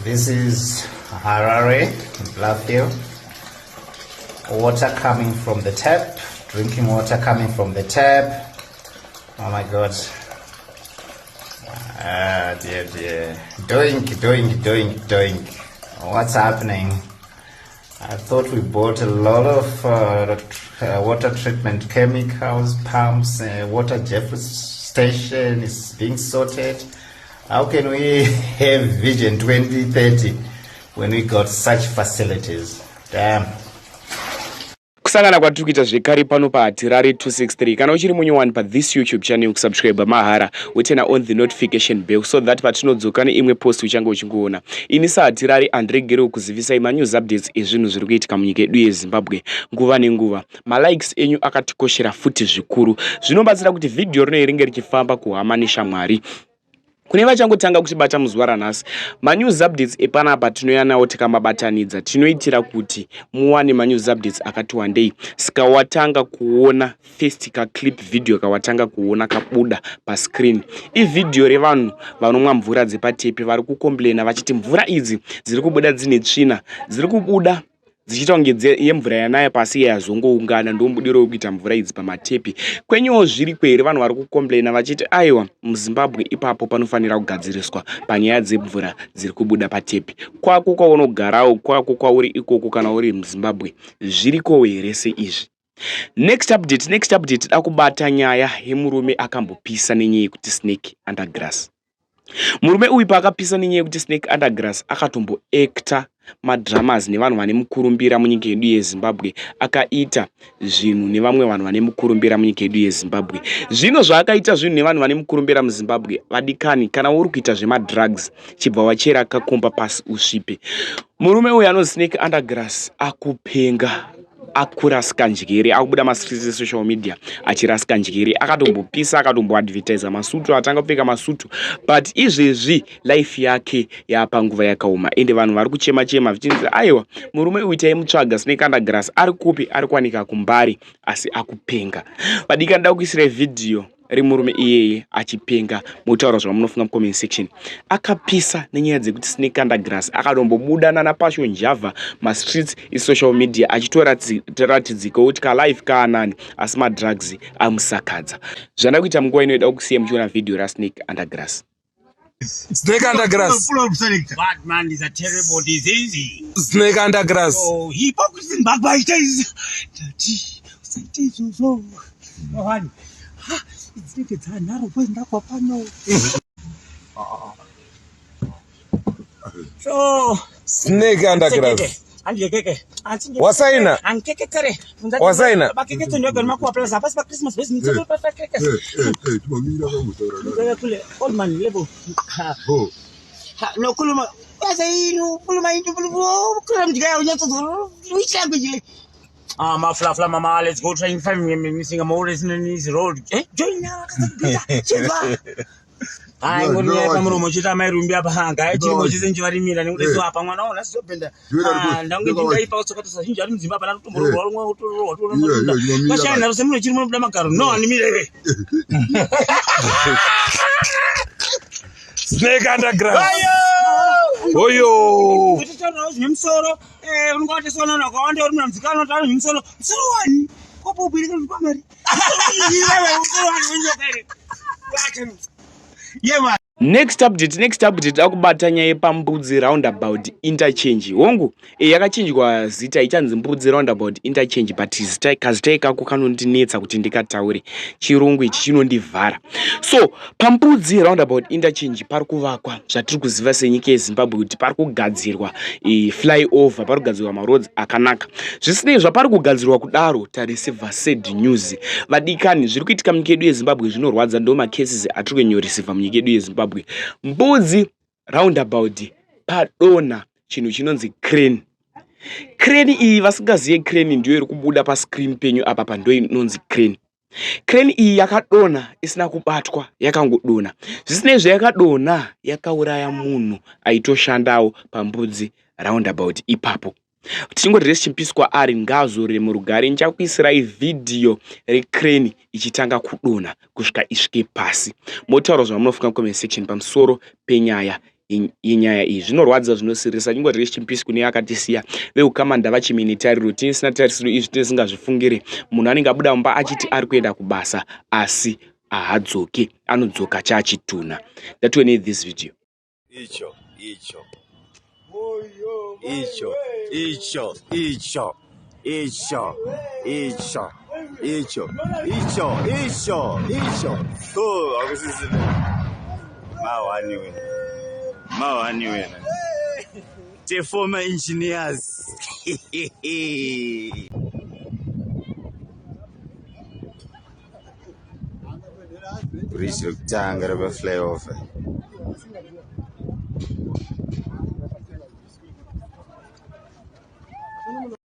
This is Harare, Bluffdale. Water coming from the tap, drinking water coming from the tap. Oh my God. Dear. Doing. What's happening? I thought we bought a lot of water treatment chemicals, pumps, water Jeffrey station is being sorted. How can we have Vision 2030 when we got such facilities? Damn. Kusangana kwatiri kuita zvekare pano paHarare 263 kana uchiri munyowani this YouTube channel kusubscribe mahara wetena on the notification bell so that patinodzoka neimwe post uchange uchingoona. Ini saHarare andiregerewo kuzivisai news updates ezvinhu zviri kuitika munyika yedu yeZimbabwe nguva nenguva. Likes enyu akatikoshera futi zvikuru. Zvinobatsira kuti video rino ringe richifamba kuhama neshamwari. Kune vachangotanga kutibata muzuva ranhasi, news updates epanapa tinoyanawo tikamabatanidza. Tinoitira kuti muwane news updates akati wandei. Saka watanga kuona first clip video kawatanga kuona kabuda pa screen. Video revanhu vanomwa mvura dzepatepi vari kukomplaina vachiti mvura idzi dziri kubuda dzine tsvina, dziri kubuda dzichita kunge yemvura yanaya pasi yazongoungana ndombudiro yokuita mvura idzi pamatepi. Kwenyuwo zviri kwere vanhu vari kukomplaina vachiti aiwa muZimbabwe ipapo panofanira kugadziriswa panyaya dzemvura dziri kubuda patepi. Kwako kwaunogarawo, kwako kwauri ikoko kana uri muZimbabwe zviriko here seizvi? Next update akubata nyaya yemurume akambopisa nenyaya yekuti Snake Undergrass. Murume uyu paakapisa nenyaya yekuti Snake Undergrass akatomboacta madramas nevanhu vane mukurumbira munyika yedu yeZimbabwe, akaita zvinhu nevamwe vanhu vane mukurumbira munyika yedu yeZimbabwe. Zvino zvaakaita zvinhu nevanhu vane mukurumbira muZimbabwe, vadikani kana uri kuita zvemadrugs chibva wachera kakomba pasi usvipe. Murume uyu anonzi Snake Undergrass akupenga, akurasika njere, akubuda masitritsi social media achirasika njere, akatombopisa, akatomboadvertisa masutu, atanga kupfeka masutu, but izvezvi life yake yapanguva yakaoma ende vanhu vari kuchema vichinzi aiwa murume uyu taimutsvaga Snake Undergrass ari kupi, ari kuwanika kuMbare asi akupenga. Vadika nda kuisira video rimurume iyeye achipenga mutaura zvamunofunga mucomment section. Akapisa nenyaya dzekuti Snake Undergrass akatombobuda napasho njavha mastreets esocial media achitoratidzika kuti kalife kaanani asi madrugs amusakadza. Zvanda kuita munguva inoida kusiya muchiona video raSnake Undergrass. Snake Undergrass. Bad man is a terrible disease. Snake Undergrass. Oh, hypocrisy and backbiters. So Snake Undergrass. Wasaina. Wasaina. Old man level. No kuluma. Which language? My fla mama, let's go try and find me missing a more in this road. Join now. I'm going to have a room which I may room be up hang. I do what is enjoying me and it's up on one hour. Let's open the post of the Zimbabwe tomorrow. But I never seen much of the macar. No, immediately. Snake Undergrass. Oh, yo. Him solo. What is on a condo? Cannot him solo. So one. What be the yeah, man. Next update akubata nyaya yepambudzi roundabout interchange. Hongu yakachinjwa zita ichanzi mbudzi roundabout interchange but kazita ikako kanondinetsa kuti ndikataure chirungu ichi chinondivhara. So pambudzi roundabout interchange pari kuvakwa zvatiri kuziva senyika yeZimbabwe kuti pari kugadzirwa flyover, pari kugadzirwa maroads akanaka. Zvisinei zvapari kugadzirwa kudaro tariseva sad news. Vadikani zviri kuitika munyika yedu yeZimbabwe zvinorwadza, ndo macases atiri kunyoresiva munyika yedu yeZimbabwe. Mbudzi roundabout padona chinhu chinonzi crane. Crane iyi vasingaziye crane ndiyo iri kubuda pa screen penyu apa pando inonzi crane. Crane iyi yakadona isina kubatwa, yakangodona. Zvisinei zvayakadona yakauraya munhu aitoshandawo pambudzi roundabout ipapo. Tingorese chimpiswa ari ngazore murugare nchakuisirai video recrane ichitanga kudona kusvika isvike pasi. Motauro zvamunofunga comment section pamusoro penyaya yenyaya iyi zvinorwadza zvinosirisa. Nyingoti rest in peace kune akatisiya veukamanda vachiminitariro tisina tarisiro izvi tisingazvifungire. Munhu anenge abuda mumba achiti ari kuenda kubasa asi haadzoki, anodzoka chachituna. That we need this video. Icho. Oh, akusisi. Mawani wena. The former engineers. Reach the tanga flyover.